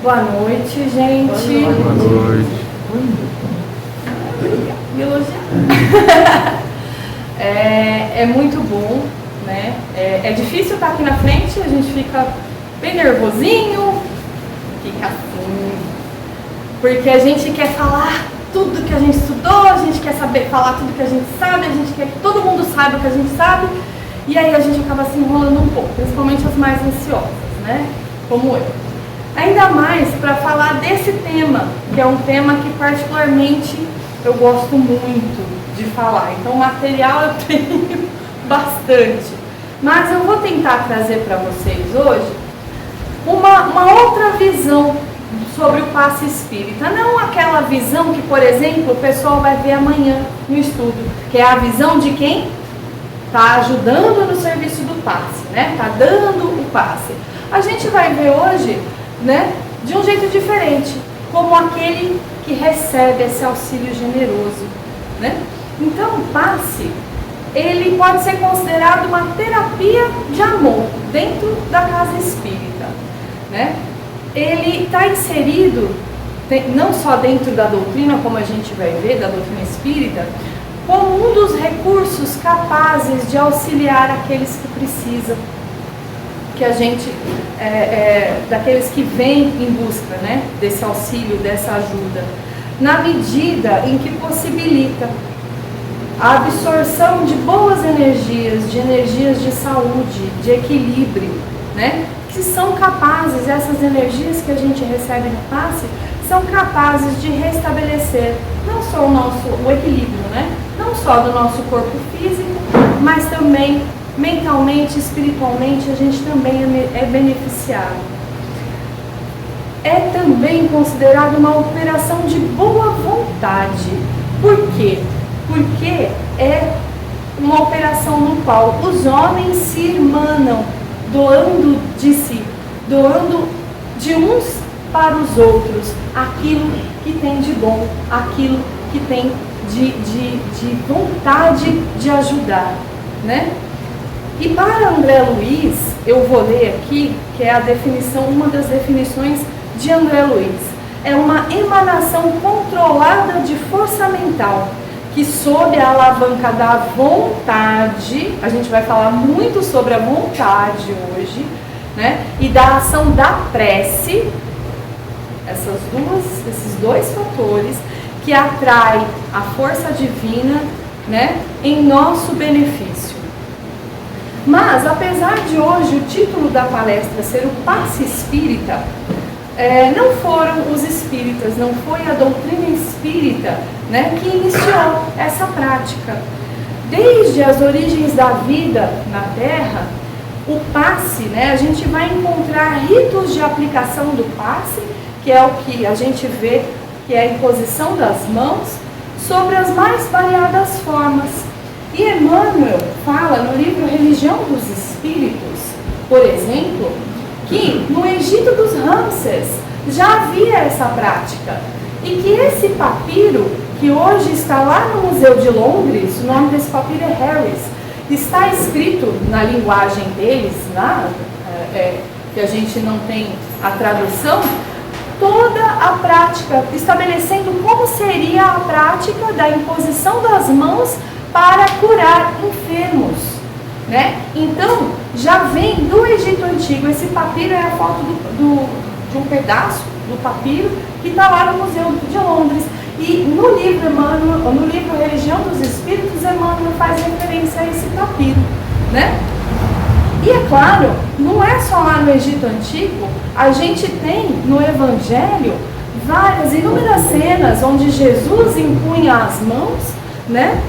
Boa noite, gente. Boa noite. Me elogiar. É muito bom, né? É difícil estar aqui na frente, a gente fica bem nervosinho, fica assim, porque a gente quer falar tudo que a gente estudou, a gente quer saber falar tudo que a gente sabe, a gente quer que todo mundo saiba o que a gente sabe, e aí a gente acaba se enrolando um pouco, principalmente as mais ansiosas, né? Como eu. Ainda mais para falar desse tema, que é um tema que particularmente eu gosto muito de falar. Então, material eu tenho bastante. Mas eu vou tentar trazer para vocês hoje uma outra visão sobre o passe espírita. Não aquela visão que, por exemplo, o pessoal vai ver amanhã no estudo, que é a visão de quem está ajudando no serviço do passe, né? Está dando o passe. A gente vai ver hoje, né, de um jeito diferente, como aquele que recebe esse auxílio generoso, né? Então, o passe, ele pode ser considerado uma terapia de amor dentro da casa espírita, né? Ele está inserido não só dentro da doutrina, como a gente vai ver, da doutrina espírita, como um dos recursos capazes de auxiliar aqueles que precisam, que a gente, daqueles que vêm em busca, né, desse auxílio, dessa ajuda, na medida em que possibilita a absorção de boas energias, de energias de saúde, de equilíbrio, né, que são capazes, essas energias que a gente recebe no passe, são capazes de restabelecer não só o equilíbrio, né, não só do nosso corpo físico, mas também mentalmente, espiritualmente, a gente também é beneficiado. É também considerado uma operação de boa vontade. Por quê? Porque é uma operação no qual os homens se irmanam, doando de si, doando de uns para os outros aquilo que tem de bom, aquilo que tem de vontade de ajudar, né? E para André Luiz, eu vou ler aqui, que é a definição, uma das definições de André Luiz. É uma emanação controlada de força mental, que sob a alavanca da vontade, a gente vai falar muito sobre a vontade hoje, né? E da ação da prece, esses dois fatores, que atrai a força divina, né, em nosso benefício. Mas, apesar de hoje o título da palestra ser o passe espírita, não foram os espíritas, não foi a doutrina espírita, né, que iniciou essa prática. Desde as origens da vida na Terra, o passe, né, a gente vai encontrar ritos de aplicação do passe, que é o que a gente vê, que é a imposição das mãos, sobre as mais variadas formas. E Emmanuel fala no livro Religião dos Espíritos, por exemplo, que no Egito dos Ramsés já havia essa prática e que esse papiro, que hoje está lá no Museu de Londres, o nome desse papiro é Harris, está escrito na linguagem deles, lá, que a gente não tem a tradução, toda a prática, estabelecendo como seria a prática da imposição das mãos para curar enfermos, né? Então, já vem do Egito Antigo. Esse papiro é a foto de um pedaço do papiro que está lá no Museu de Londres. E no livro Emmanuel, no livro Religião dos Espíritos, Emmanuel faz referência a esse papiro, né? E é claro, não é só lá no Egito Antigo, a gente tem no Evangelho inúmeras cenas onde Jesus impunha as mãos, né?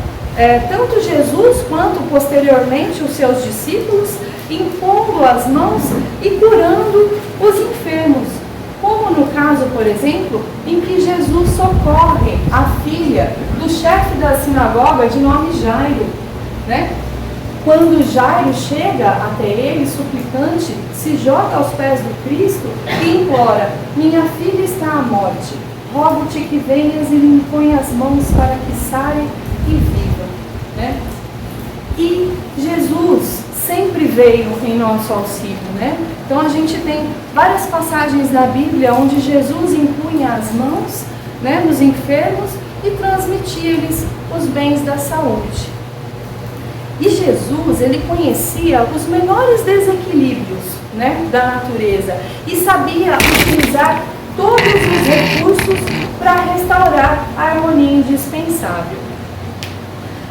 Tanto Jesus quanto posteriormente os seus discípulos, impondo as mãos e curando os enfermos. Como no caso, por exemplo, em que Jesus socorre a filha do chefe da sinagoga de nome Jairo, né? Quando Jairo chega até ele, suplicante, se joga aos pés do Cristo e implora: minha filha está à morte, rogo-te que venhas e lhe impõe as mãos para que saia e viva, né? E Jesus sempre veio em nosso auxílio, né? Então a gente tem várias passagens na Bíblia onde Jesus impunha as mãos, né, nos enfermos e transmitia-lhes os bens da saúde. E Jesus, ele conhecia os menores desequilíbrios, né, da natureza e sabia utilizar todos os recursos para restaurar a harmonia indispensável.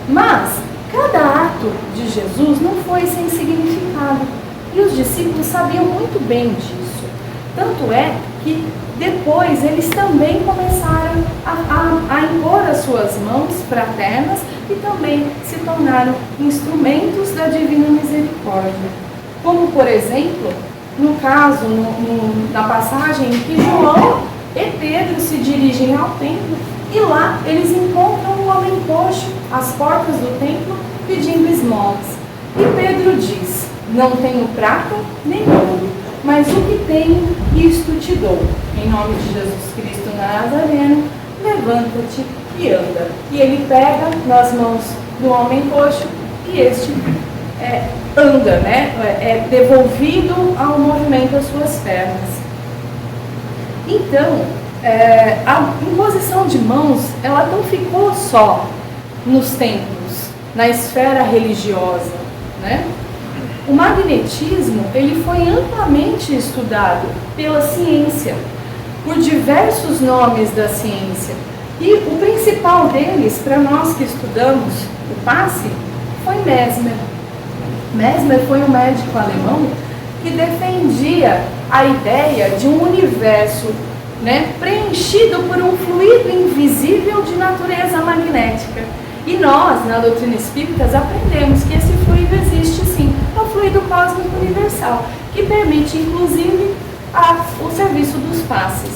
Mas cada ato de Jesus não foi sem significado e os discípulos sabiam muito bem disso. Tanto é que depois eles também começaram a impor as suas mãos fraternas e também se tornaram instrumentos da divina misericórdia. Como, por exemplo, no caso, na passagem em que João e Pedro se dirigem ao templo e lá eles encontram um homem coxo às portas do templo pedindo esmolas. E Pedro diz: não tenho prata nem ouro, mas o que tenho, isto te dou. Em nome de Jesus Cristo Nazareno, levanta-te e anda. E ele pega nas mãos do homem coxo e este anda, né? É devolvido ao movimento das suas pernas. Então, a imposição de mãos, ela não ficou só nos templos, na esfera religiosa, né? O magnetismo, ele foi amplamente estudado pela ciência, por diversos nomes da ciência. E o principal deles, para nós que estudamos o passe, foi Mesmer. Mesmer foi um médico alemão que defendia a ideia de um universo, né, preenchido por um fluido invisível de natureza magnética. E nós, na doutrina espírita, aprendemos que esse fluido existe sim, é o fluido cósmico universal, que permite inclusive o serviço dos passes.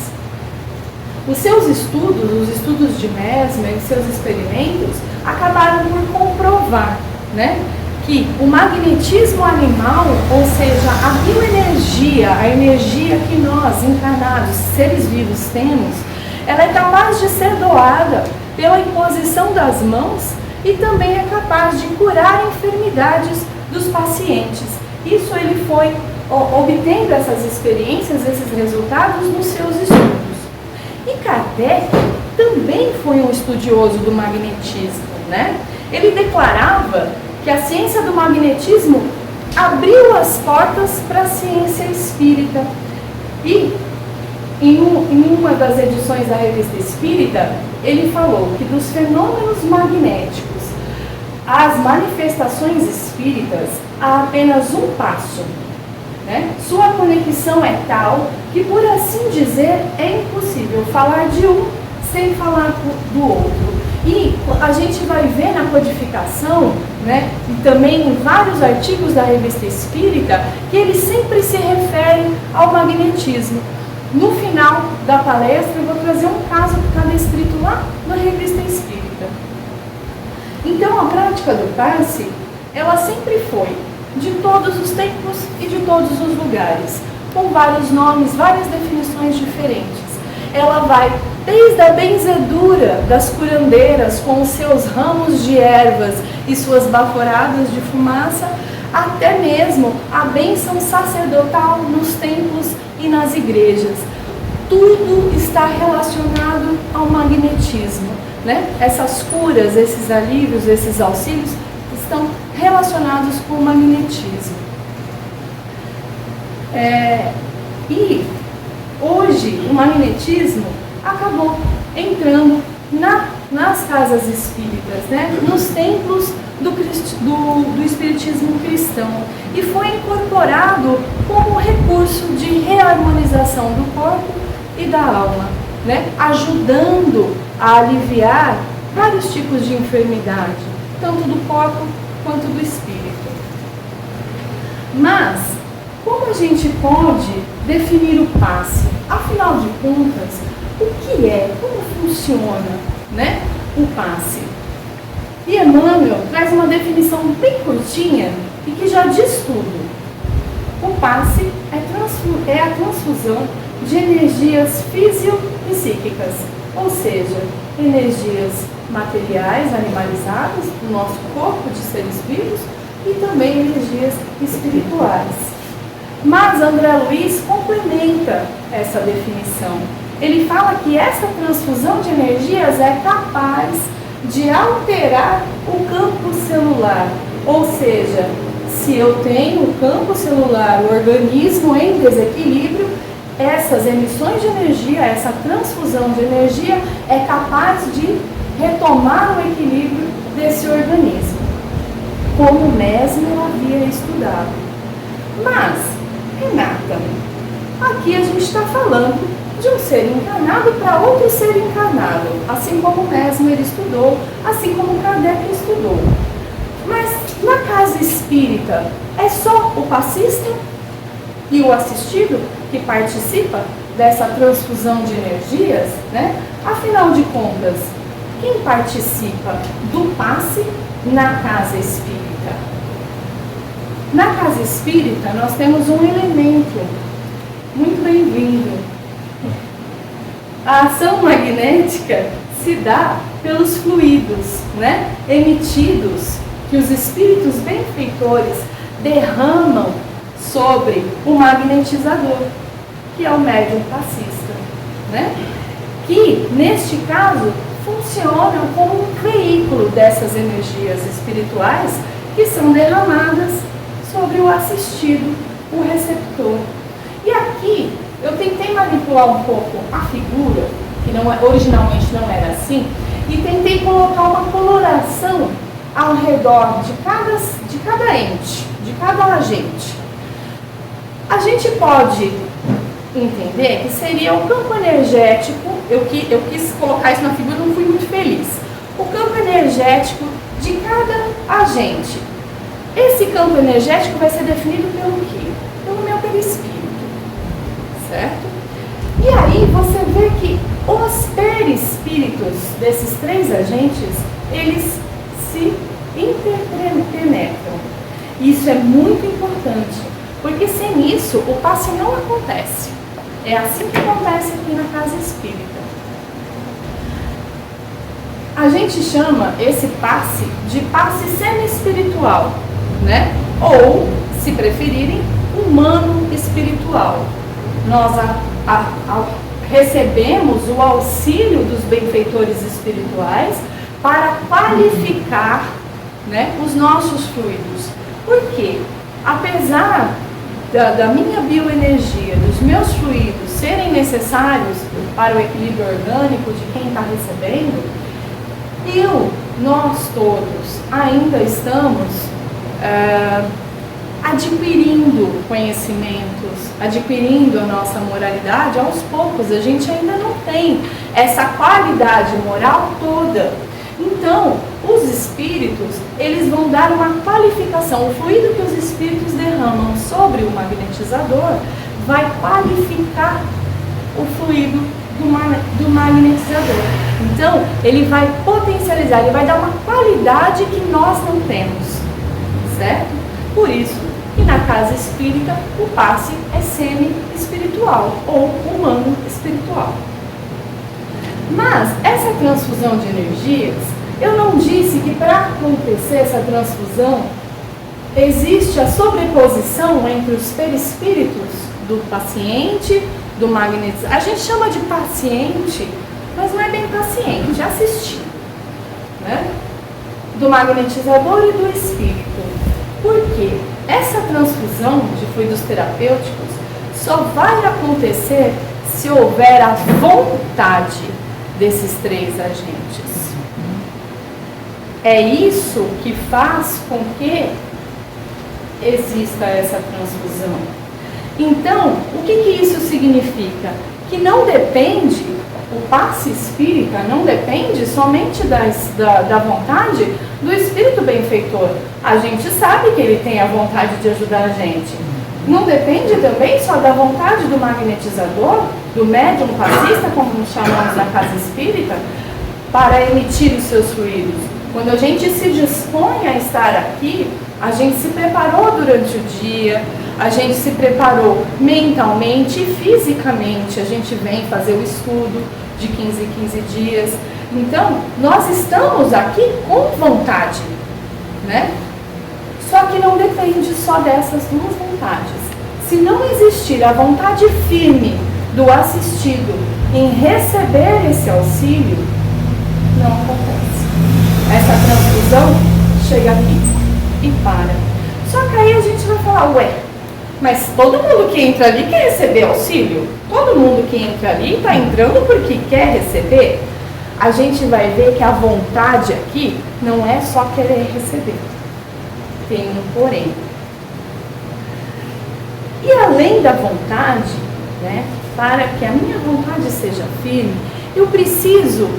Os seus estudos, os estudos de Mesmer e seus experimentos, acabaram por comprovar, né, que o magnetismo animal, ou seja, a bioenergia, a energia que nós, encarnados, seres vivos, temos, ela é capaz de ser doada pela imposição das mãos e também é capaz de curar enfermidades dos pacientes. Isso ele foi obtendo essas experiências, esses resultados nos seus estudos. E Kardec também foi um estudioso do magnetismo, né? Ele declarava que a ciência do magnetismo abriu as portas para a ciência espírita. E em uma das edições da Revista Espírita, ele falou que dos fenômenos magnéticos às manifestações espíritas há apenas um passo, né? Sua conexão é tal que, por assim dizer, é impossível falar de um sem falar do outro. E a gente vai ver na codificação, né, e também em vários artigos da Revista Espírita, que eles sempre se referem ao magnetismo. No final da palestra, eu vou trazer um caso que está descrito lá na Revista Espírita. Então, a prática do passe, ela sempre foi de todos os tempos e de todos os lugares, com vários nomes, várias definições diferentes. Ela vai desde a benzedura das curandeiras com os seus ramos de ervas e suas baforadas de fumaça, até mesmo a bênção sacerdotal nos templos e nas igrejas. Tudo está relacionado ao magnetismo, né? Essas curas, esses alívios, esses auxílios estão relacionados com o magnetismo. E hoje o magnetismo acabou entrando nas casas espíritas, né? Nos templos do espiritismo cristão, e foi incorporado como recurso de reharmonização do corpo e da alma, né? Ajudando a aliviar vários tipos de enfermidade, tanto do corpo quanto do espírito. Mas como a gente pode definir o passe? Afinal de contas, o que é, como funciona, né, o passe? E Emmanuel traz uma definição bem curtinha e que já diz tudo. O passe é a transfusão de energias fisiopsíquicas, ou seja, energias materiais, animalizadas, do nosso corpo de seres vivos, e também energias espirituais. Mas André Luiz complementa essa definição. Ele fala que essa transfusão de energias é capaz de alterar o campo celular. Ou seja, se eu tenho o campo celular, o organismo em desequilíbrio, essas emissões de energia, essa transfusão de energia é capaz de retomar o equilíbrio desse organismo, como Mesmer havia estudado. Mas, Renata, aqui a gente está falando de um ser encarnado para outro ser encarnado, assim como Mesmer estudou, assim como Kardec estudou. Mas na casa espírita, é só o passista e o assistido que participa dessa transfusão de energias, né? Afinal de contas, quem participa do passe na casa espírita? Na casa espírita, nós temos um elemento muito bem-vindo. A ação magnética se dá pelos fluidos, né, emitidos, que os espíritos benfeitores derramam sobre o magnetizador, que é o médium passista, né? Que, neste caso, funcionam como um veículo dessas energias espirituais que são derramadas sobre o assistido, o receptor. E aqui, eu tentei manipular um pouco a figura, que originalmente não era assim, e tentei colocar uma coloração ao redor de cada ente, de cada agente. A gente pode entender que seria o campo energético, eu quis colocar isso na figura, não fui muito feliz. O campo energético de cada agente. Esse campo energético vai ser definido pelo quê? Pelo meu perispírito, certo? E aí você vê que os perispíritos desses três agentes, eles se interpenetram. Isso é muito importante, porque sem isso o passe não acontece. É assim que acontece aqui na casa espírita. A gente chama esse passe de passe semi-espiritual, né? Ou, se preferirem, humano espiritual. Nós recebemos o auxílio dos benfeitores espirituais para qualificar, né, os nossos fluidos. Por quê? Apesar da minha bioenergia, dos meus fluidos serem necessários para o equilíbrio orgânico de quem está recebendo, nós todos ainda estamos adquirindo conhecimentos, adquirindo a nossa moralidade aos poucos. A gente ainda não tem essa qualidade moral toda. Então, os espíritos, eles vão dar uma qualificação. O fluido que os espíritos derramam sobre o magnetizador vai qualificar o fluido do magnetizador. Então, ele vai potencializar, ele vai dar uma qualidade que nós não temos, certo? Por isso que na casa espírita o passe é semi-espiritual ou humano espiritual. Mas essa transfusão de energias, eu não disse que para acontecer essa transfusão existe a sobreposição entre os perispíritos do paciente, do magnetizador. A gente chama de paciente, mas não é bem paciente, é assistir, né? Do magnetizador e do espírito. Por quê? Essa transfusão de fluidos terapêuticos só vai acontecer se houver a vontade desses três agentes. É isso que faz com que exista essa transfusão. Então, o que isso significa? Que não depende, o passe espírita não depende somente da vontade do espírito benfeitor. A gente sabe que ele tem a vontade de ajudar a gente. Não depende também só da vontade do magnetizador, do médium passista, como nos chamamos na casa espírita, para emitir os seus fluidos. Quando a gente se dispõe a estar aqui, a gente se preparou durante o dia, a gente se preparou mentalmente e fisicamente. A gente vem fazer o estudo de 15 em 15 dias. Então, nós estamos aqui com vontade, né? Só que não depende só dessas duas vontades. Se não existir a vontade firme do assistido em receber esse auxílio, não acontece. Essa transfusão chega aqui e para. Só que aí a gente vai falar, ué, mas todo mundo que entra ali quer receber auxílio? Todo mundo que entra ali está entrando porque quer receber? A gente vai ver que a vontade aqui não é só querer receber. Tem um porém. E além da vontade, né, para que a minha vontade seja firme, eu preciso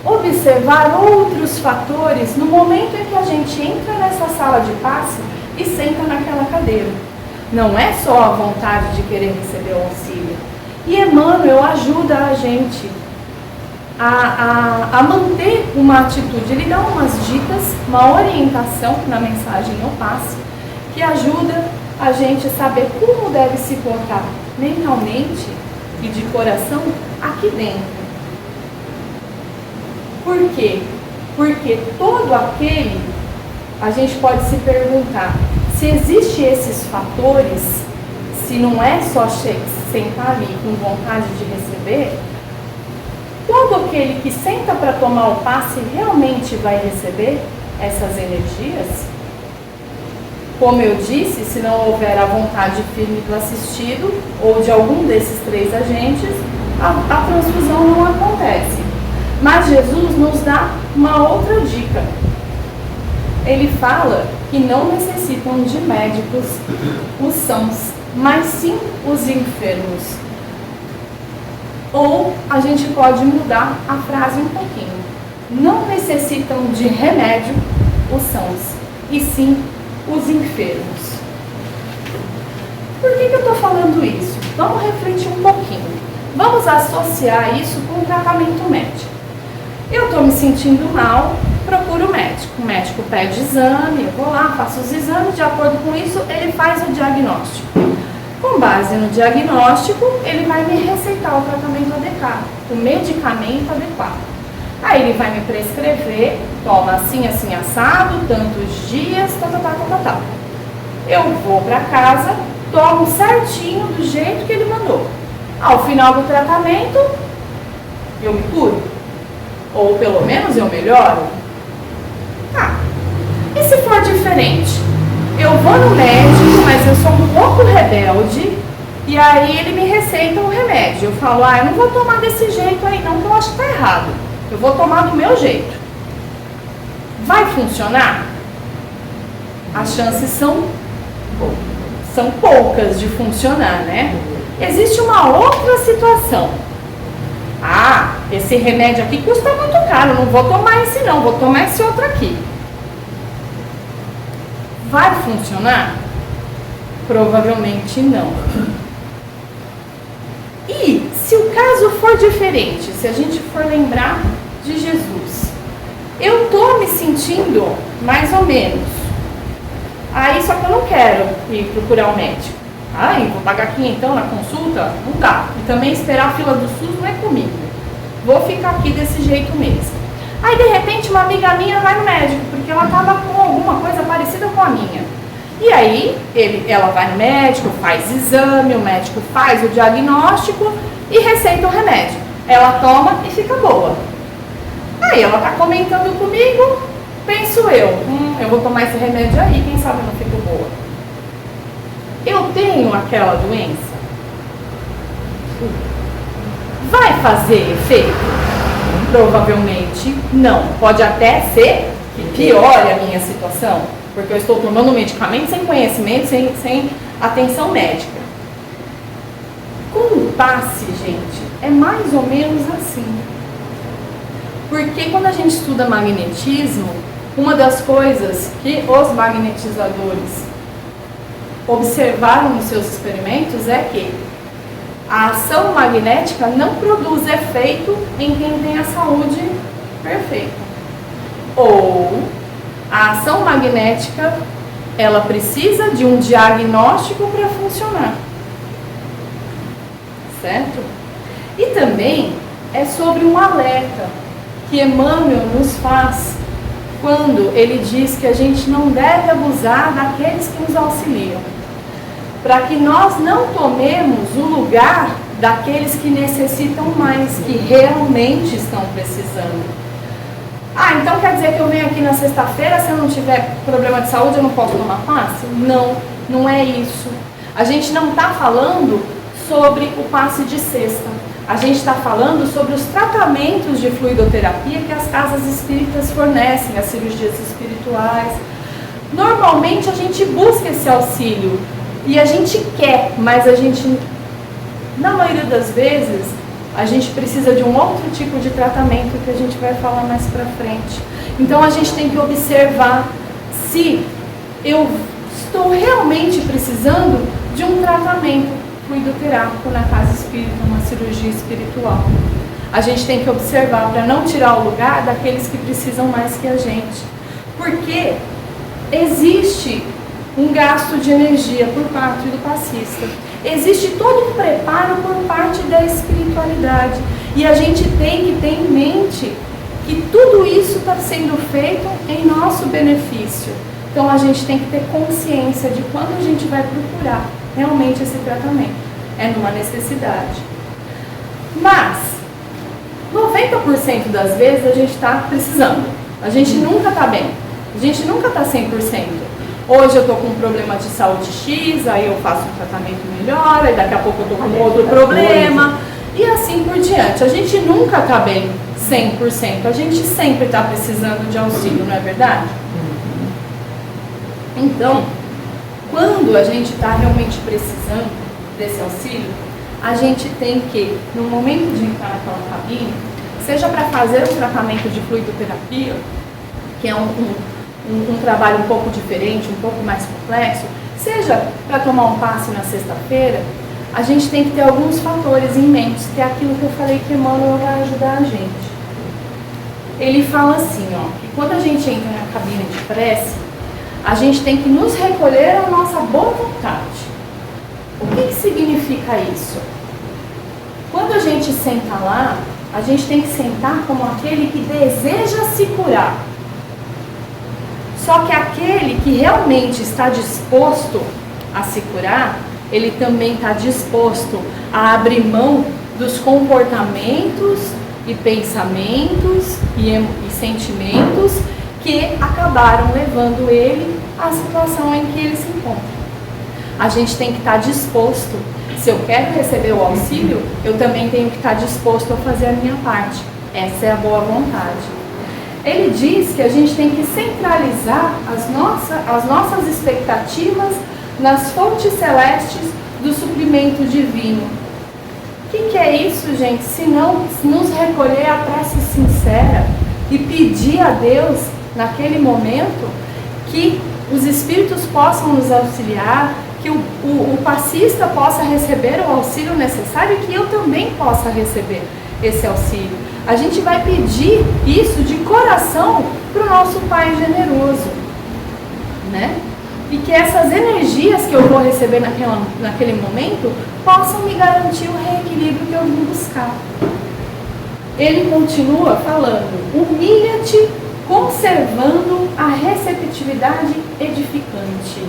observar outros fatores no momento em que a gente entra nessa sala de passe e senta naquela cadeira. Não é só a vontade de querer receber o auxílio. E Emmanuel ajuda a gente a manter uma atitude. Ele dá umas dicas, uma orientação na mensagem ao passe, que ajuda a gente a saber como deve se portar mentalmente e de coração aqui dentro. Por quê? Porque todo aquele, a gente pode se perguntar, se existem esses fatores, se não é só sentar ali com vontade de receber, todo aquele que senta para tomar o passe realmente vai receber essas energias? Como eu disse, se não houver a vontade firme do assistido ou de algum desses três agentes, a transfusão não acontece. Mas Jesus nos dá uma outra dica. Ele fala que não necessitam de médicos os sãos, mas sim os enfermos. Ou a gente pode mudar a frase um pouquinho. Não necessitam de remédio os sãos, e sim os enfermos. Por que eu estou falando isso? Vamos refletir um pouquinho. Vamos associar isso com o tratamento médico. Eu estou me sentindo mal, procuro o médico. O médico pede exame, eu vou lá, faço os exames, de acordo com isso, ele faz o diagnóstico. Com base no diagnóstico, ele vai me receitar o tratamento adequado, o medicamento adequado. Aí ele vai me prescrever, toma assim, assim, assado, tantos dias, tal. Eu vou para casa, tomo certinho do jeito que ele mandou. Ao final do tratamento, eu me curo. Ou pelo menos eu melhoro? Tá. E se for diferente? Eu vou no médico, mas eu sou um pouco rebelde, e aí ele me receita um remédio. Eu falo, eu não vou tomar desse jeito aí não, que eu acho que tá errado. Eu vou tomar do meu jeito. Vai funcionar? As chances são poucas de funcionar, né? Existe uma outra situação. Esse remédio aqui custa muito caro, não vou tomar esse não, vou tomar esse outro aqui. Vai funcionar? Provavelmente não. E se o caso for diferente, se a gente for lembrar de Jesus, eu estou me sentindo mais ou menos. Só que eu não quero ir procurar um médico. Vou pagar 500 na consulta? Não dá. E também esperar a fila do SUS não é comigo. Vou ficar aqui desse jeito mesmo. Aí, de repente, uma amiga minha vai no médico, porque ela estava com alguma coisa parecida com a minha. E aí, ela vai no médico, faz exame, o médico faz o diagnóstico e receita o remédio. Ela toma e fica boa. Aí, ela está comentando comigo, penso eu vou tomar esse remédio aí, quem sabe eu não fico boa. Eu tenho aquela doença? Vai fazer efeito? Provavelmente não. Pode até ser que piore a minha situação, porque eu estou tomando medicamento sem conhecimento, sem atenção médica. Com o passe, gente, é mais ou menos assim. Porque quando a gente estuda magnetismo, uma das coisas que os magnetizadores observaram nos seus experimentos é que a ação magnética não produz efeito em quem tem a saúde perfeita. Ou a ação magnética, ela precisa de um diagnóstico para funcionar. Certo? E também é sobre um alerta que Emmanuel nos faz quando ele diz que a gente não deve abusar daqueles que nos auxiliam, para que nós não tomemos o lugar daqueles que necessitam mais, que realmente estão precisando. Ah, então quer dizer que eu venho aqui na sexta-feira, se eu não tiver problema de saúde, eu não posso tomar passe? Não, não é isso. A gente não está falando sobre o passe de sexta. A gente está falando sobre os tratamentos de fluidoterapia que as casas espíritas fornecem, as cirurgias espirituais. Normalmente a gente busca esse auxílio e a gente quer, mas a gente, na maioria das vezes, a gente precisa de um outro tipo de tratamento que a gente vai falar mais pra frente. Então a gente tem que observar se eu estou realmente precisando de um tratamento fluidoterápico na casa espírita, uma cirurgia espiritual. A gente tem que observar para não tirar o lugar daqueles que precisam mais que a gente. Porque existe um gasto de energia por parte do passista. Existe todo um preparo por parte da espiritualidade. E a gente tem que ter em mente que tudo isso está sendo feito em nosso benefício. Então a gente tem que ter consciência de quando a gente vai procurar realmente esse tratamento. É numa necessidade. Mas 90% das vezes a gente está precisando. A gente nunca está bem. A gente nunca está 100%. Hoje eu estou com um problema de saúde X, aí eu faço um tratamento melhor, aí daqui a pouco eu estou com outro problema, e assim por diante. A gente nunca está bem 100%, a gente sempre está precisando de auxílio, não é verdade? Então, quando a gente está realmente precisando desse auxílio, a gente tem que, no momento de entrar naquela cabine, seja para fazer um tratamento de fluidoterapia, que é um trabalho um pouco diferente, um pouco mais complexo, seja para tomar um passe na sexta-feira, a gente tem que ter alguns fatores em mente, que é aquilo que eu falei que Emmanuel vai ajudar a gente. Ele fala assim, ó, que quando a gente entra na cabine de prece, a gente tem que nos recolher à nossa boa vontade. O que significa isso? Quando a gente senta lá, a gente tem que sentar como aquele que deseja se curar. Só que aquele que realmente está disposto a se curar, ele também está disposto a abrir mão dos comportamentos e pensamentos e sentimentos que acabaram levando ele à situação em que ele se encontra. A gente tem que estar disposto. Se eu quero receber o auxílio, eu também tenho que estar disposto a fazer a minha parte. Essa é a boa vontade. Ele diz que a gente tem que centralizar as nossas expectativas nas fontes celestes do suprimento divino. O que é isso, gente? Se não nos recolher à prece sincera e pedir a Deus, naquele momento, que os espíritos possam nos auxiliar, que o passista possa receber o auxílio necessário e que eu também possa receber esse auxílio. A gente vai pedir isso de coração para o nosso Pai generoso, né? E que essas energias que eu vou receber naquele momento possam me garantir o reequilíbrio que eu vim buscar. Ele continua falando, humilha-te conservando a receptividade edificante.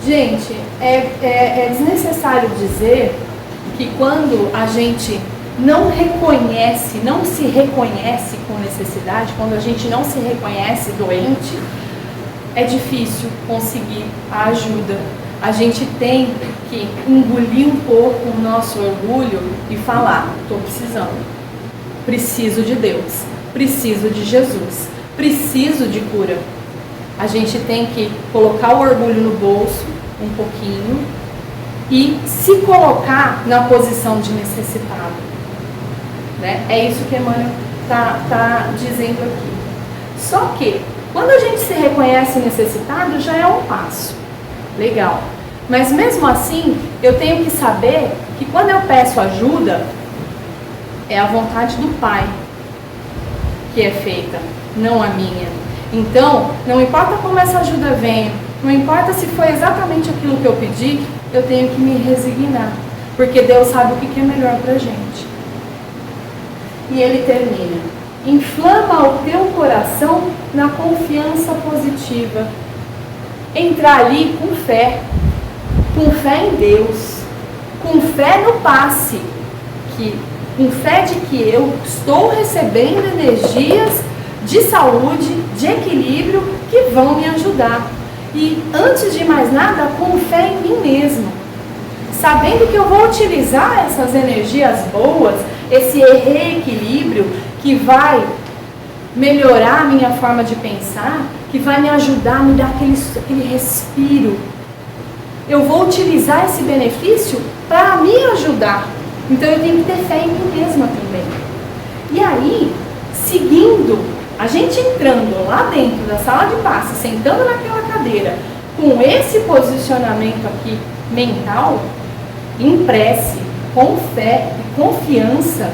Gente, é desnecessário dizer que quando a gente não se reconhece com necessidade, quando a gente não se reconhece doente, é difícil conseguir a ajuda. A gente tem que engolir um pouco o nosso orgulho e falar, estou precisando, preciso de Deus, preciso de Jesus, preciso de cura. A gente tem que colocar o orgulho no bolso um pouquinho e se colocar na posição de necessitado, né? É isso que Emmanuel está dizendo aqui. Só que, quando a gente se reconhece necessitado, já é um passo. Legal. Mas mesmo assim, eu tenho que saber que quando eu peço ajuda, é a vontade do Pai que é feita, não a minha. Então, não importa como essa ajuda vem, não importa se foi exatamente aquilo que eu pedi, eu tenho que me resignar, porque Deus sabe o que é melhor pra gente. E ele termina, inflama o teu coração na confiança positiva. Entrar ali com fé em Deus, com fé no passe, com fé de que eu estou recebendo energias de saúde, de equilíbrio que vão me ajudar. E antes de mais nada, com fé em mim mesmo, sabendo que eu vou utilizar essas energias boas, esse reequilíbrio que vai melhorar a minha forma de pensar, que vai me ajudar, me dar aquele respiro. Eu vou utilizar esse benefício para me ajudar. Então eu tenho que ter fé em mim mesma também. E aí, seguindo, a gente entrando lá dentro da sala de passe, sentando naquela cadeira, com esse posicionamento aqui mental, em prece, com fé e confiança,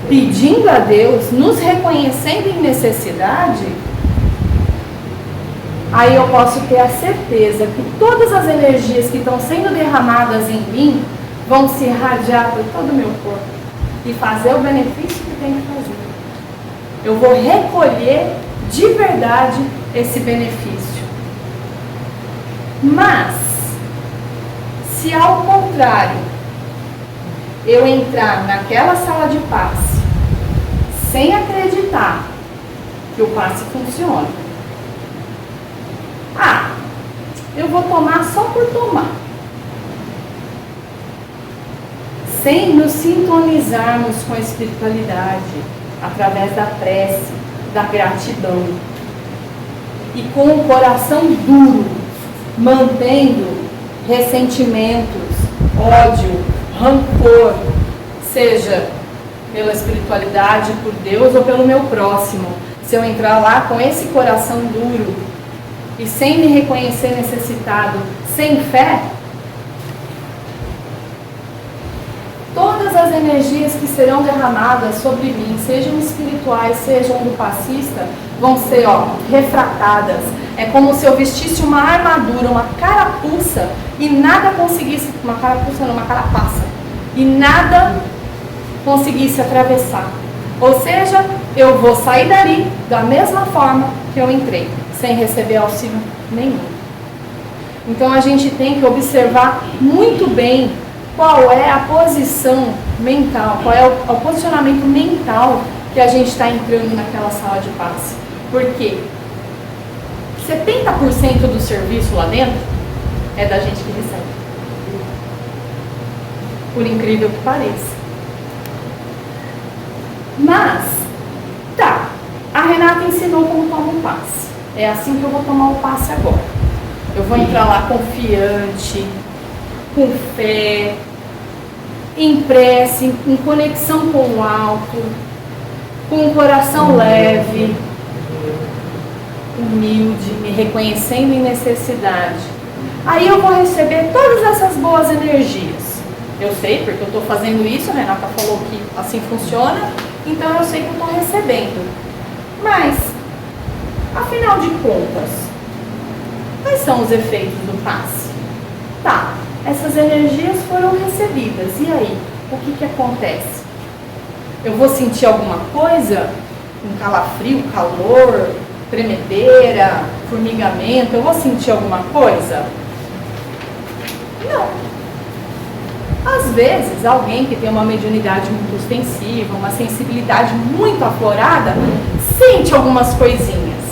pedindo a Deus, nos reconhecendo em necessidade, aí eu posso ter a certeza que todas as energias que estão sendo derramadas em mim vão se irradiar por todo o meu corpo e fazer o benefício que tem que fazer. Eu vou recolher de verdade esse benefício. Mas, se ao contrário, eu entrar naquela sala de passe sem acreditar que o passe funciona, eu vou tomar só por tomar, sem nos sintonizarmos com a espiritualidade, através da prece, da gratidão, e com o coração duro, mantendo ressentimentos, ódio, rancor, seja pela espiritualidade, por Deus ou pelo meu próximo. Se eu entrar lá com esse coração duro e sem me reconhecer necessitado, sem fé, todas as energias que serão derramadas sobre mim, sejam espirituais, sejam do passista, vão ser refratadas. É como se eu vestisse uma armadura, uma carapuça, e nada conseguisse, uma carapuça não, uma carapaça, e nada conseguisse atravessar. Ou seja, eu vou sair dali da mesma forma que eu entrei, sem receber auxílio nenhum. Então a gente tem que observar muito bem qual é a posição mental, qual é o posicionamento mental que a gente está entrando naquela sala de passe. Porque 70% do serviço lá dentro é da gente que recebe. Por incrível que pareça. Mas, a Renata ensinou como tomar um passe. É assim que eu vou tomar o passe agora. Eu vou entrar lá confiante, com fé, em prece, em conexão com o alto, com o coração leve, humilde, me reconhecendo em necessidade. Aí eu vou receber todas essas boas energias. Eu sei, porque eu estou fazendo isso, a Renata falou que assim funciona, então eu sei que eu estou recebendo. Mas, afinal de contas, quais são os efeitos do passe? Essas energias foram recebidas, e aí? O que acontece? Eu vou sentir alguma coisa? Um calafrio, calor, tremedeira, formigamento? Eu vou sentir alguma coisa? Não. Às vezes, alguém que tem uma mediunidade muito ostensiva, uma sensibilidade muito aflorada, sente algumas coisinhas.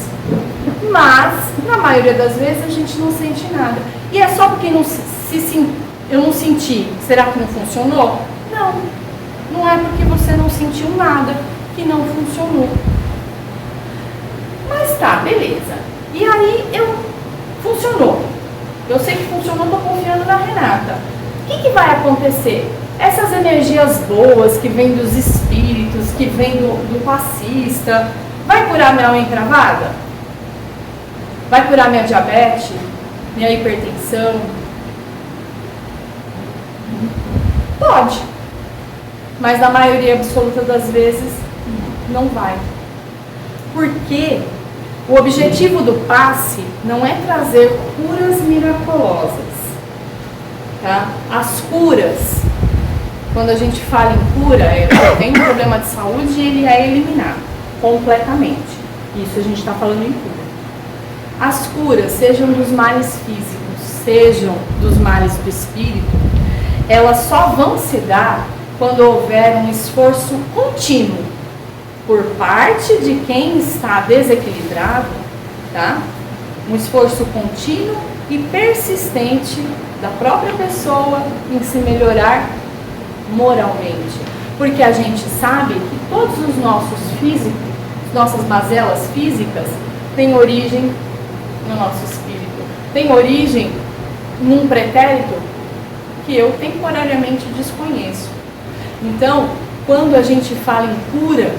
Mas, na maioria das vezes, a gente não sente nada. E é só porque eu não senti. Será que não funcionou? Não. Não é porque você não sentiu nada que não funcionou. Mas beleza. E aí, funcionou. Eu sei que funcionou, estou confiando na Renata. O que vai acontecer? Essas energias boas que vêm dos espíritos, que vêm do passista, vai curar minha unha encravada? Vai curar minha diabetes? Minha hipertensão? Pode. Mas na maioria absoluta das vezes, não vai. Porque o objetivo do passe não é trazer curas miraculosas. As curas, quando a gente fala em cura, tem um problema de saúde e ele é eliminado. completamente. Isso a gente está falando em cura. As curas, sejam dos males físicos, sejam dos males do espírito, elas só vão se dar quando houver um esforço contínuo por parte de quem está desequilibrado, tá? Um esforço contínuo e persistente da própria pessoa em se melhorar moralmente. Porque a gente sabe que todos os nossos físicos, nossas mazelas físicas, têm origem no nosso espírito. Tem origem num pretérito que eu temporariamente desconheço. Então, quando a gente fala em cura,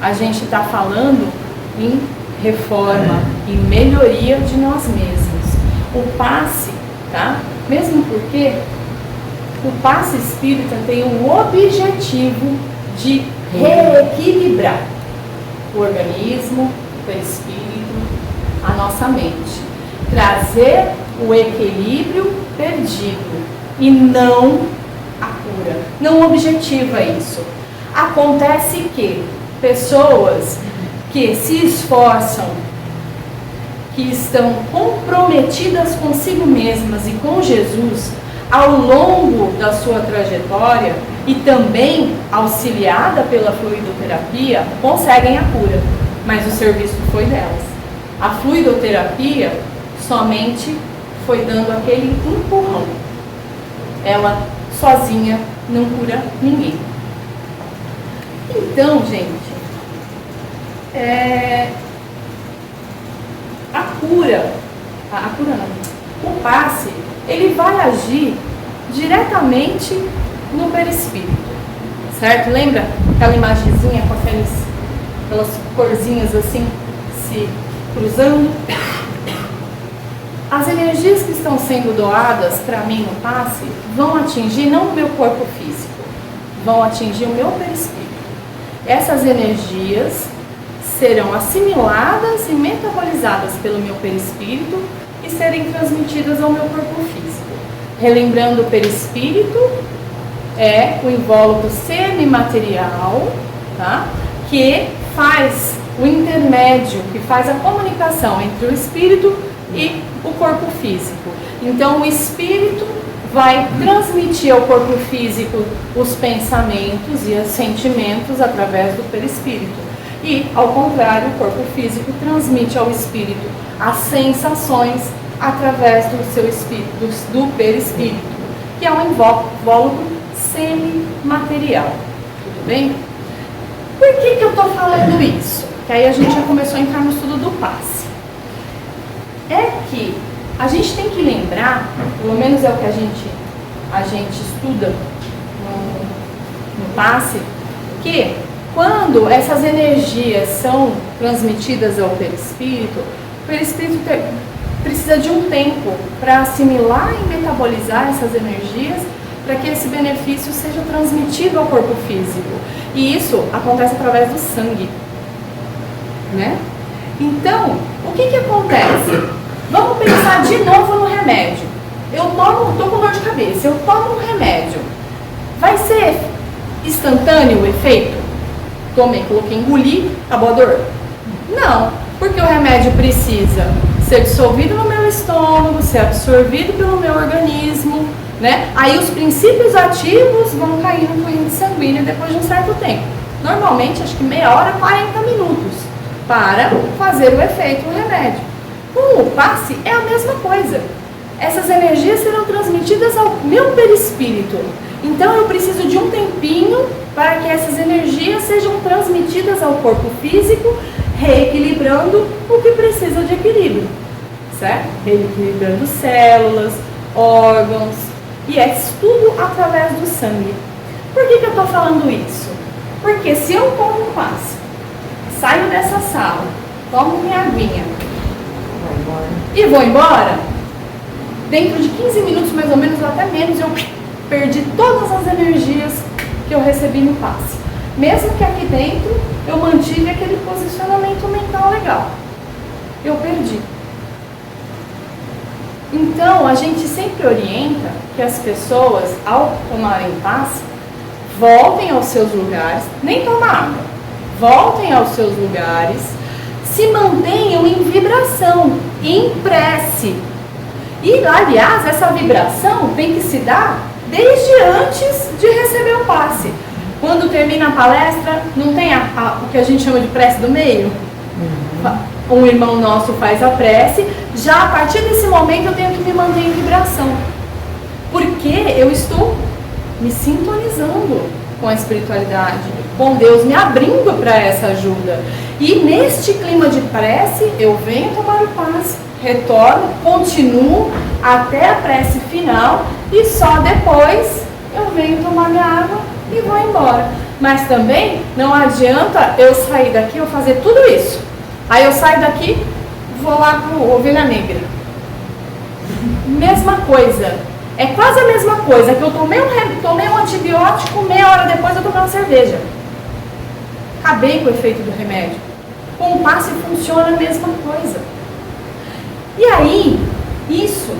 a gente está falando em reforma, em melhoria de nós mesmos. O passe, tá? Mesmo porque o passe espírita tem um objetivo de reequilibrar o organismo, o perispírito, a nossa mente. Trazer o equilíbrio perdido e não a cura. Não objetiva isso. Acontece que pessoas que se esforçam, que estão comprometidas consigo mesmas e com Jesus ao longo da sua trajetória e também auxiliada pela fluidoterapia, conseguem a cura, mas o serviço foi delas. A fluidoterapia somente foi dando aquele empurrão. Ela sozinha não cura ninguém. Então, gente, a cura não, o passe, ele vai agir diretamente no perispírito, certo? Lembra aquela imagenzinha com aquelas corzinhas assim se cruzando? As energias que estão sendo doadas para mim no passe vão atingir não o meu corpo físico, vão atingir o meu perispírito. Essas energias serão assimiladas e metabolizadas pelo meu perispírito e serem transmitidas ao meu corpo físico. Relembrando, o perispírito é o invólucro semimaterial, tá? Que faz o intermédio, que faz a comunicação entre o espírito e o corpo físico. Então, o espírito vai transmitir ao corpo físico os pensamentos e os sentimentos através do perispírito. E, ao contrário, o corpo físico transmite ao espírito as sensações através do seu espírito, do perispírito, que é um invólucro semimaterial. Tudo bem? Por que eu estou falando isso? Que aí a gente já começou a entrar no estudo do passe. É que a gente tem que lembrar, pelo menos é o que a gente estuda no passe, que quando essas energias são transmitidas ao perispírito, o perispírito precisa de um tempo para assimilar e metabolizar essas energias para que esse benefício seja transmitido ao corpo físico. E isso acontece através do sangue, né? Então, o que acontece? Vamos pensar de novo no remédio. Eu tô com dor de cabeça, eu tomo um remédio. Vai ser instantâneo o efeito? Tomei, coloquei, engoli, acabou a dor? Não, porque o remédio precisa ser dissolvido no meu estômago, ser absorvido pelo meu organismo, né? Aí os princípios ativos vão cair no corrente sanguíneo depois de um certo tempo. Normalmente, acho que meia hora, 40 minutos para fazer o efeito do remédio. Com o passe é a mesma coisa. Essas energias serão transmitidas ao meu perispírito. Então eu preciso de um tempinho para que essas energias sejam transmitidas ao corpo físico, reequilibrando o que precisa de equilíbrio, certo? Reequilibrando células, órgãos, e é tudo através do sangue. Por que eu estou falando isso? Porque se eu tomo um passe, saio dessa sala, tomo minha aguinha e vou embora, dentro de 15 minutos mais ou menos, ou até menos, eu perdi todas as energias que eu recebi no passe. Mesmo que aqui dentro eu mantive aquele posicionamento mental legal, eu perdi. Então a gente sempre orienta que as pessoas, ao tomarem passe, voltem aos seus lugares, nem tomar água, voltem aos seus lugares, se mantenham em vibração, em prece. E, aliás, essa vibração tem que se dar desde antes de receber o passe. Quando termina a palestra, não tem o que a gente chama de prece do meio? Um irmão nosso faz a prece, já a partir desse momento eu tenho que me manter em vibração. Porque eu estou me sintonizando com a espiritualidade, com Deus, me abrindo para essa ajuda. E neste clima de prece, eu venho tomar o passe, retorno, continuo até a prece final e só depois eu venho tomar minha água e vou embora. Mas também não adianta eu sair daqui, eu fazer tudo isso. Aí eu saio daqui, vou lá pro Ovelha Negra. Mesma coisa. É quase a mesma coisa que eu tomei um antibiótico, meia hora depois eu tomei uma cerveja. Acabei com o efeito do remédio. Com o passe funciona a mesma coisa. E aí, isso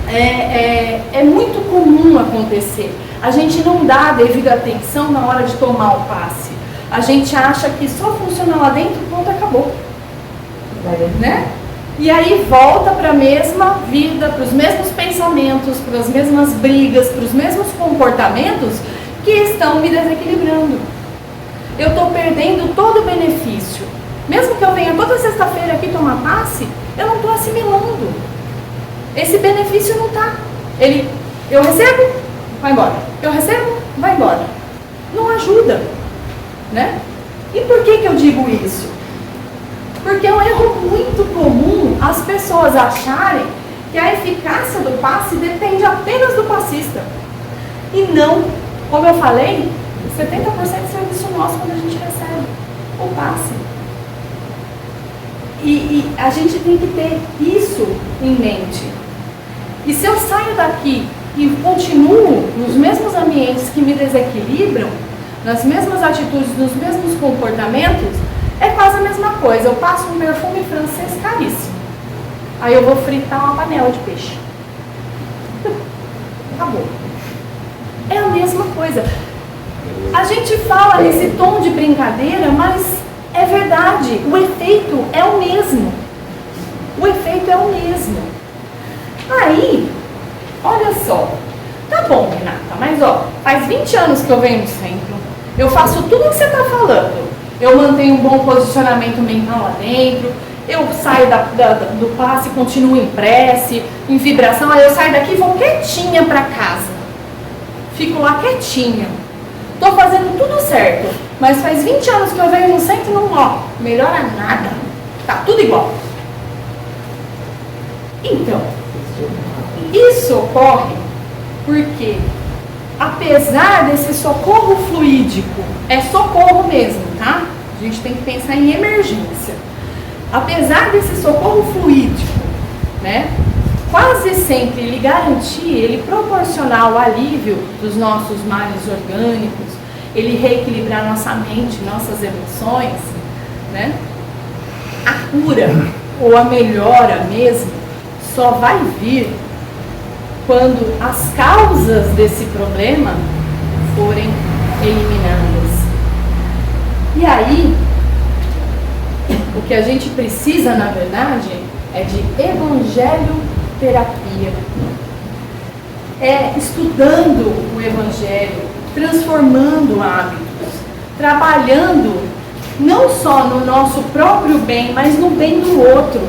é muito comum acontecer. A gente não dá a devida atenção na hora de tomar o passe. A gente acha que só funciona lá dentro, pronto, acabou. Né? E aí volta para a mesma vida, para os mesmos pensamentos, para as mesmas brigas, para os mesmos comportamentos que estão me desequilibrando. Eu estou perdendo todo o benefício. Mesmo que eu venha toda sexta-feira aqui tomar passe, eu não estou assimilando. Esse benefício não está. Eu recebo, vai embora. Eu recebo, vai embora. Não ajuda. Né? E por que eu digo isso? Porque é um erro muito comum as pessoas acharem que a eficácia do passe depende apenas do passista. E não, como eu falei, 70% é serviço nosso quando a gente recebe o passe. E a gente tem que ter isso em mente. E se eu saio daqui e continuo nos mesmos ambientes que me desequilibram, nas mesmas atitudes, nos mesmos comportamentos, é quase a mesma coisa. Eu passo um perfume francês caríssimo. Aí eu vou fritar uma panela de peixe. Acabou. É a mesma coisa. A gente fala nesse tom de brincadeira, mas é verdade. O efeito é o mesmo. O efeito é o mesmo. Aí, olha só. Tá bom, Renata, mas faz 20 anos que eu venho no centro. Eu faço tudo o que você está falando. Eu mantenho um bom posicionamento mental lá dentro. Eu saio do passe, continuo em prece, em vibração. Aí eu saio daqui e vou quietinha para casa. Fico lá quietinha. Estou fazendo tudo certo. Mas faz 20 anos que eu venho no centro e não melhora nada. Tá tudo igual. Então, isso ocorre porque, apesar desse socorro fluídico, é socorro mesmo, tá? A gente tem que pensar em emergência. Apesar desse socorro fluídico, né, quase sempre ele garantir, ele proporcionar o alívio dos nossos males orgânicos, ele reequilibrar nossa mente, nossas emoções, né, a cura ou a melhora mesmo só vai vir quando as causas desse problema forem eliminadas. E aí, o que a gente precisa, na verdade, é de evangelho-terapia. É estudando o evangelho, transformando hábitos, trabalhando não só no nosso próprio bem, mas no bem do outro.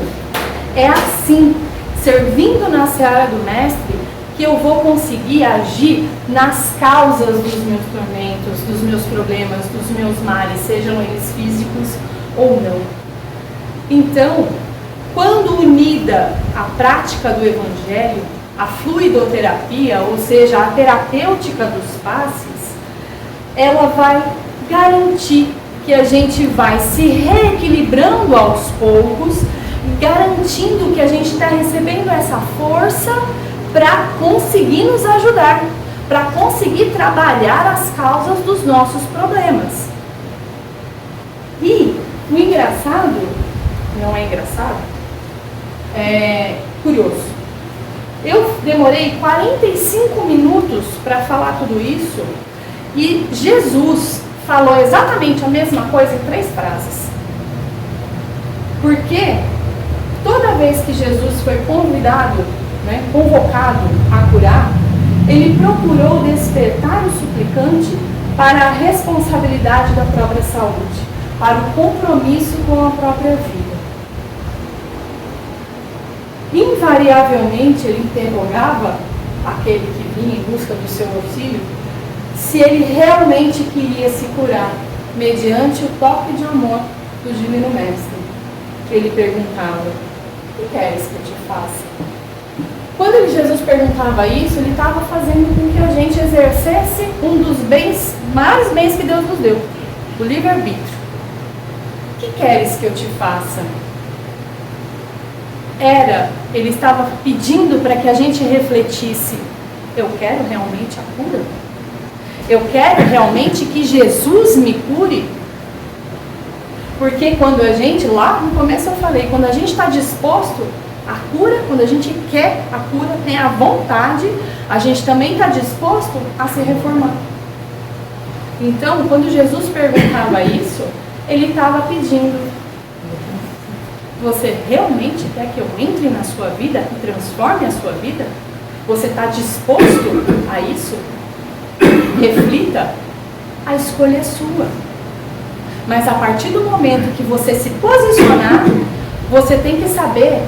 É assim, servindo na seara do Mestre, que eu vou conseguir agir nas causas dos meus tormentos, dos meus problemas, dos meus males, sejam eles físicos ou não. Então, quando unida a prática do Evangelho, a fluidoterapia, ou seja, a terapêutica dos passes, ela vai garantir que a gente vai se reequilibrando aos poucos, garantindo que a gente está recebendo essa força para conseguir nos ajudar, para conseguir trabalhar as causas dos nossos problemas. E o engraçado, não é engraçado, é curioso. Eu demorei 45 minutos para falar tudo isso e Jesus falou exatamente a mesma coisa em 3 frases. Porque toda vez que Jesus foi convidado, né, convocado a curar, ele procurou despertar o suplicante para a responsabilidade da própria saúde, para o compromisso com a própria vida. Invariavelmente ele interrogava aquele que vinha em busca do seu auxílio se ele realmente queria se curar mediante o toque de amor do Divino Mestre. Ele perguntava: o que queres que eu te faça? Quando Jesus perguntava isso, ele estava fazendo com que a gente exercesse um dos maiores bens que Deus nos deu, o livre-arbítrio. O que queres que eu te faça? Ele estava pedindo para que a gente refletisse: eu quero realmente a cura? Eu quero realmente que Jesus me cure? Porque quando a gente, lá no começo eu falei, quando a gente está disposto à cura, quando a gente quer a cura, tem a vontade, a gente também está disposto a se reformar. Então, quando Jesus perguntava isso, ele estava pedindo: você realmente quer que eu entre na sua vida e transforme a sua vida? Você está disposto a isso? Reflita, a escolha é sua. Mas a partir do momento que você se posicionar, você tem que saber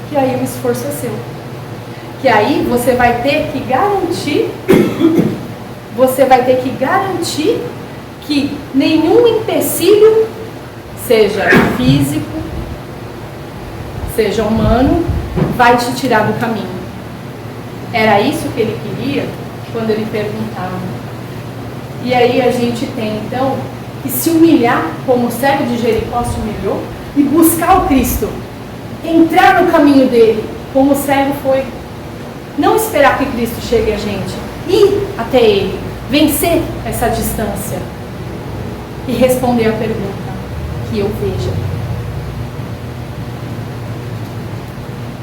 que aí o esforço é seu. Que aí você vai ter que garantir, que nenhum empecilho, seja físico, seja humano, vai te tirar do caminho. Era isso que ele queria quando ele perguntava. E aí a gente tem então que se humilhar como o cego de Jericó se humilhou e buscar o Cristo, entrar no caminho dele como o cego foi. Não esperar que Cristo chegue a gente, ir até ele, vencer essa distância e responder a pergunta: que eu veja.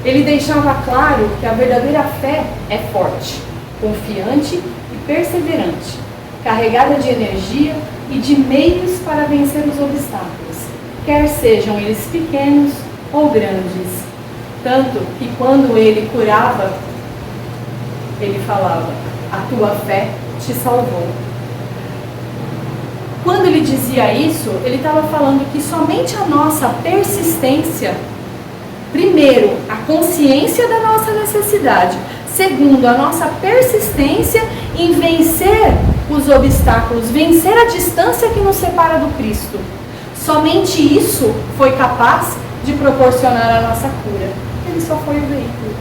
Ele deixava claro que a verdadeira fé é forte, confiante e perseverante, carregada de energia e de meios para vencer os obstáculos, quer sejam eles pequenos ou grandes. Tanto que quando ele curava, ele falava: a tua fé te salvou. Quando ele dizia isso, ele estava falando que somente a nossa persistência, primeiro, a consciência da nossa necessidade, segundo, a nossa persistência em vencer os obstáculos, vencer a distância que nos separa do Cristo, somente isso foi capaz de proporcionar a nossa cura. Ele só foi o veículo.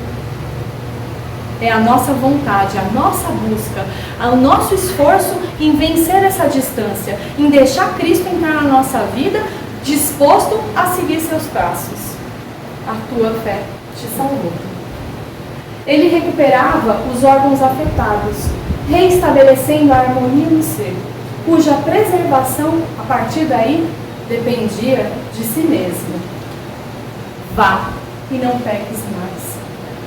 É a nossa vontade, a nossa busca, o nosso esforço em vencer essa distância, em deixar Cristo entrar na nossa vida, disposto a seguir seus passos. A tua fé te salvou. Ele recuperava os órgãos afetados, reestabelecendo a harmonia no ser, cuja preservação, a partir daí, dependia de si mesmo. Vá e não peques mais.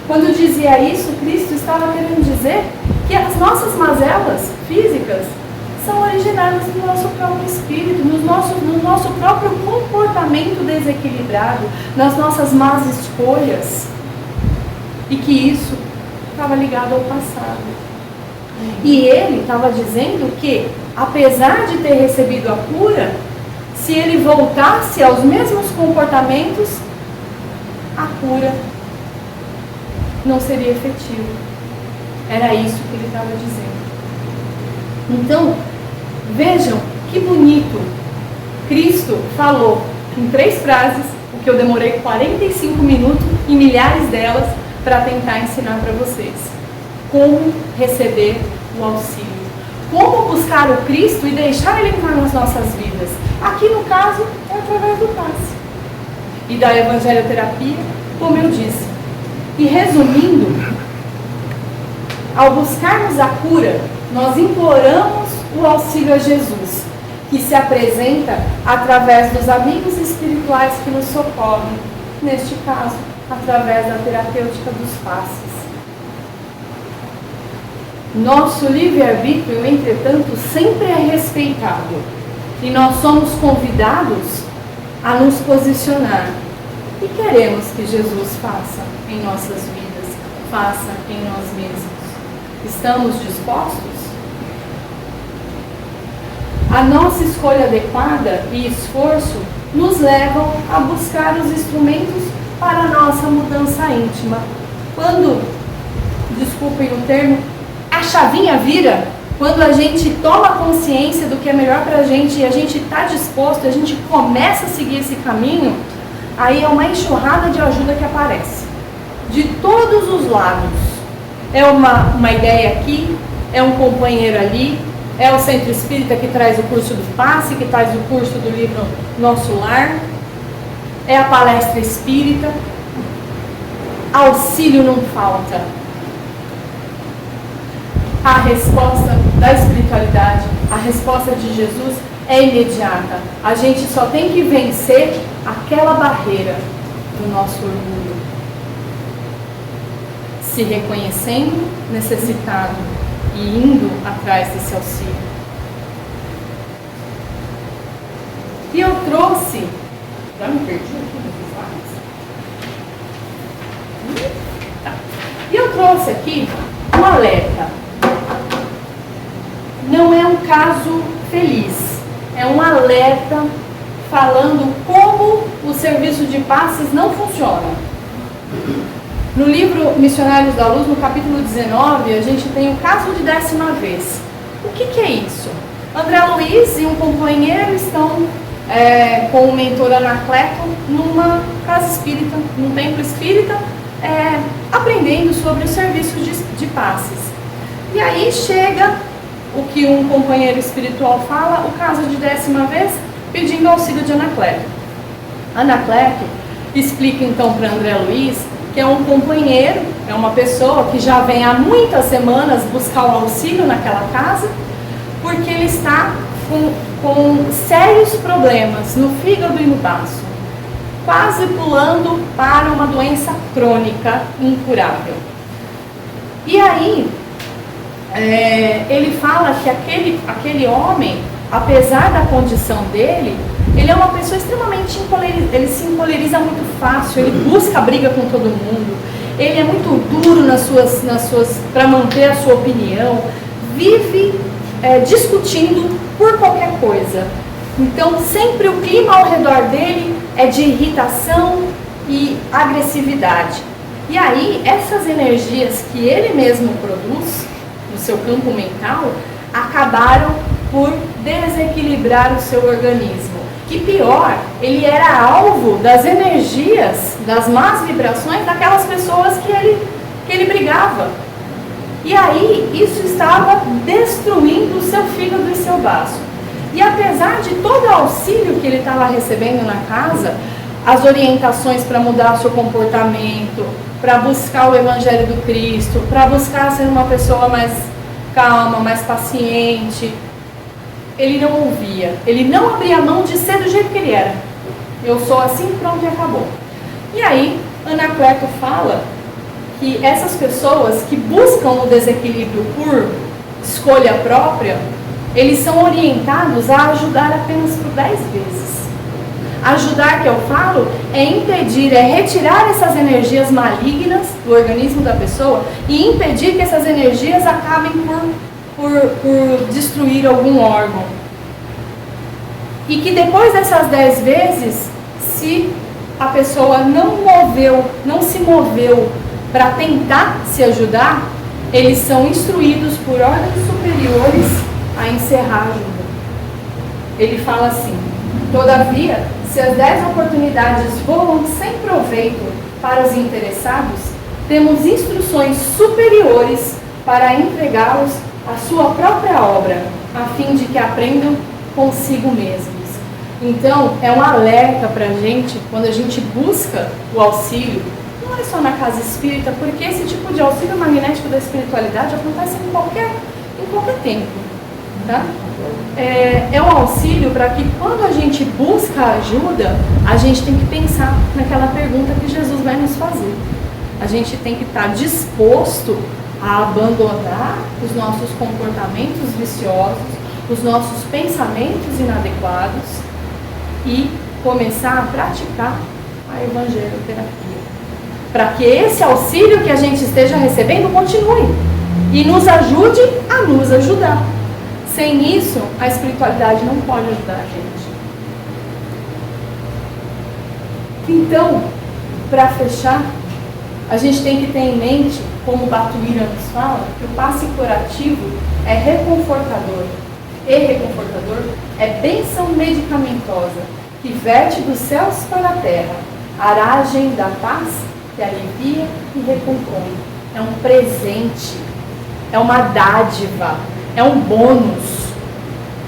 Quando dizia isso, Cristo estava querendo dizer que as nossas mazelas físicas são originadas do nosso próprio espírito, no nosso próprio comportamento desequilibrado, nas nossas más escolhas. E que isso estava ligado ao passado. E ele estava dizendo que, apesar de ter recebido a cura, se ele voltasse aos mesmos comportamentos, a cura não seria efetiva. Era isso que ele estava dizendo. Então, vejam que bonito. Cristo falou em 3 frases, o que eu demorei 45 minutos e milhares delas para tentar ensinar para vocês. Como receber o auxílio. Como buscar o Cristo e deixar Ele entrar nas nossas vidas. Aqui no caso, é através do passe. E da evangelioterapia, como eu disse. E resumindo, ao buscarmos a cura, nós imploramos o auxílio a Jesus, que se apresenta através dos amigos espirituais que nos socorrem, neste caso, através da terapêutica dos passes. Nosso livre-arbítrio, entretanto, sempre é respeitado, E nós somos convidados a nos posicionar. E queremos que Jesus faça em nossas vidas, faça em nós mesmos. Estamos dispostos? A nossa escolha adequada e esforço nos levam a buscar os instrumentos para a nossa mudança íntima. Quando, desculpem o termo, a chavinha vira, quando a gente toma consciência do que é melhor para a gente e a gente está disposto, a gente começa a seguir esse caminho, aí é uma enxurrada de ajuda que aparece. De todos os lados. É uma ideia aqui, é um companheiro ali, é o Centro Espírita que traz o curso do passe, que traz o curso do livro Nosso Lar, é a palestra espírita, auxílio não falta. A resposta da espiritualidade, a resposta de Jesus é imediata. A gente só tem que vencer aquela barreira do nosso orgulho, se reconhecendo necessitado e indo atrás desse auxílio. E eu trouxe, já me perdi aqui nos slides. Tá. E eu trouxe aqui um alerta. Não é um caso feliz, é um alerta falando como o serviço de passes não funciona. No livro Missionários da Luz, no capítulo 19, a gente tem o caso de 10ª vez. O que é isso? André Luiz e um companheiro estão com o mentor Anacleto numa casa espírita, num templo espírita, aprendendo sobre o serviço de passes. E aí chega o que um companheiro espiritual fala, o caso de 10ª vez, pedindo auxílio de Anacleto. Anacleto explica então para André Luiz que é um companheiro, é uma pessoa que já vem há muitas semanas buscar o auxílio naquela casa, porque ele está com sérios problemas no fígado e no baço, quase pulando para uma doença crônica incurável. E aí, ele fala que aquele homem, apesar da condição dele, ele é uma pessoa extremamente ele se encoleriza muito fácil, ele busca briga com todo mundo, ele é muito duro para manter a sua opinião, vive discutindo por qualquer coisa. Então sempre o clima ao redor dele é de irritação e agressividade. E aí essas energias que ele mesmo produz no seu campo mental acabaram por desequilibrar o seu organismo. E pior, ele era alvo das energias, das más vibrações daquelas pessoas que ele brigava. E aí isso estava destruindo o seu fígado e seu baço. E apesar de todo o auxílio que ele estava recebendo na casa, as orientações para mudar o seu comportamento, para buscar o Evangelho do Cristo, para buscar ser uma pessoa mais calma, mais paciente, ele não ouvia, ele não abria mão de ser do jeito que ele era. Eu sou assim, pronto e acabou. E aí, Anacleto fala que essas pessoas que buscam o desequilíbrio por escolha própria, eles são orientados a ajudar apenas por 10 vezes. Ajudar, que eu falo, é impedir, é retirar essas energias malignas do organismo da pessoa e impedir que essas energias acabem por destruir algum órgão. E que depois dessas 10 vezes, se a pessoa não se moveu para tentar se ajudar, eles são instruídos por órgãos superiores a encerrar a ajuda. Ele fala assim: todavia, se as 10 oportunidades voam sem proveito para os interessados, temos instruções superiores para entregá-los à sua própria obra, a fim de que aprendam consigo mesmos. Então, é um alerta para a gente, quando a gente busca o auxílio, não é só na casa espírita, porque esse tipo de auxílio magnético da espiritualidade acontece em qualquer tempo. Tá? É um auxílio para que quando a gente busca ajuda, a gente tem que pensar naquela pergunta que Jesus vai nos fazer. A gente tem que estar disposto a abandonar os nossos comportamentos viciosos, os nossos pensamentos inadequados e começar a praticar a evangeloterapia, para que esse auxílio que a gente esteja recebendo continue e nos ajude a nos ajudar. Sem isso, a espiritualidade não pode ajudar a gente. Então, para fechar, a gente tem que ter em mente, como o Batuíra nos fala, que o passe curativo é reconfortador. E reconfortador é bênção medicamentosa, que verte dos céus para a terra, aragem da paz que alivia e recompõe. É um presente, é uma dádiva, é um bônus.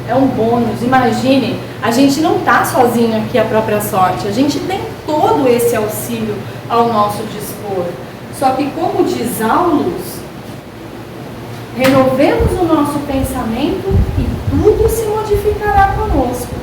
É um bônus. Imagine, a gente não está sozinho aqui à própria sorte, a gente tem todo esse auxílio ao nosso dispor. Só que, como diz Aulus, renovemos o nosso pensamento e tudo se modificará conosco.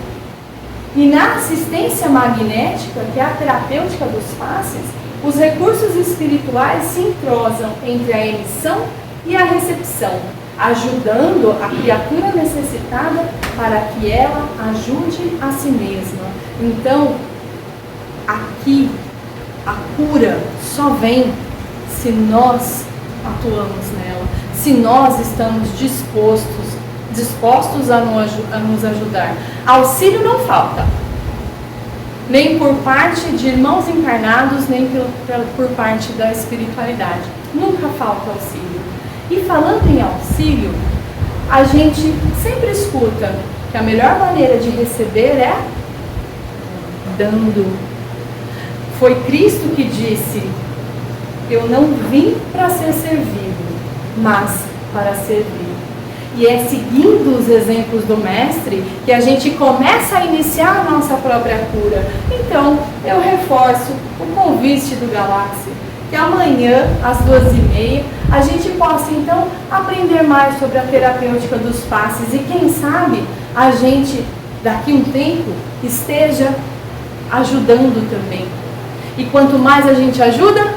E na assistência magnética, que é a terapêutica dos passes, os recursos espirituais se entrosam entre a emissão e a recepção, ajudando a criatura necessitada para que ela ajude a si mesma. Então, aqui, a cura só vem se nós atuamos nela, se nós estamos dispostos a nos ajudar. Auxílio não falta, nem por parte de irmãos encarnados, nem por parte da espiritualidade. Nunca falta auxílio. E falando em auxílio, a gente sempre escuta que a melhor maneira de receber é dando. Foi Cristo que disse: eu não vim para ser servido, mas para servir. E é seguindo os exemplos do Mestre que a gente começa a iniciar a nossa própria cura. Então, eu reforço o convite do Galáxia, que amanhã, às 2h30, a gente possa, então, aprender mais sobre a terapêutica dos passes e, quem sabe, a gente, daqui a um tempo, esteja ajudando também. E quanto mais a gente ajuda,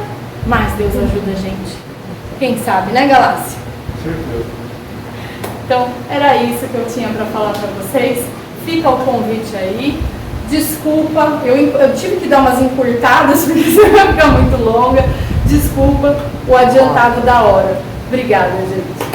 mais Deus ajuda a gente. Quem sabe, né, Galáxia? Certeza. Então, era isso que eu tinha para falar para vocês. Fica o convite aí. Desculpa, eu tive que dar umas encurtadas, porque senão vai ficar muito longa. Desculpa o adiantado da hora. Obrigada, gente.